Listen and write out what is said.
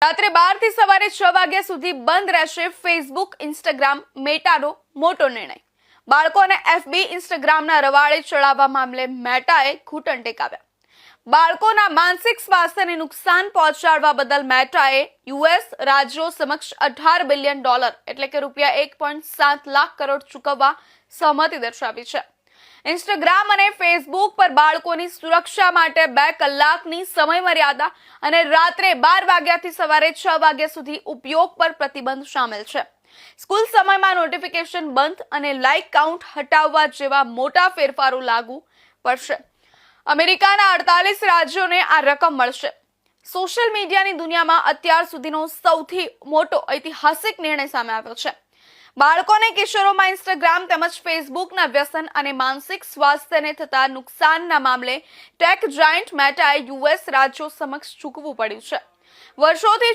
રાત્રે 12 થી સવારે 6 વાગ્યા સુધી બંધ રહેશે ફેસબુક, ઇન્સ્ટાગ્રામ. મેટાનો મોટો નિર્ણય. બાળકોને એફબી, ઇન્સ્ટાગ્રામના રવાડે ચડાવવા મામલે મેટાએ ઘૂંટણ ટેકાવ્યા. બાળકોના માનસિક સ્વાસ્થ્યને નુકસાન પહોંચાડવા બદલ મેટાએ યુએસ રાજ્યો સમક્ષ $18 બિલિયન એટલે કે ₹1.7 લાખ કરોડ ચૂકવવા સહમતિ દર્શાવી છે. ઇન્સ્ટાગ્રામ અને ફેસબુક પર બાળકોની સુરક્ષા માટે 2 કલાકની સમય મર્યાદા અને રાત્રે 12 વાગ્યાથી સવારે 6 વાગ્યા સુધી ઉપયોગ પર પ્રતિબંધ શામેલ છે. સ્કૂલ સમયમાં નોટિફિકેશન બંધ અને લાઇક કાઉન્ટ હટાવવા જેવા મોટા ફેરફારો લાગુ પડશે. અમેરિકાના 48 રાજ્યોને આ રકમ મળશે. સોશિયલ મીડિયાની દુનિયામાં અત્યાર સુધીનો સૌથી મોટો ઐતિહાસિક નિર્ણય સામે આવ્યો છે. બાળકોને કિશોરોમાં ઇન્સ્ટાગ્રામ તેમજ ફેસબુકના વ્યસન અને માનસિક સ્વાસ્થ્યને થતા નુકસાનના મામલે ટેક જાયન્ટ મેટાએ યુએસ રાજ્યો સમક્ષ ઝૂકવું પડ્યું છે. વર્ષોથી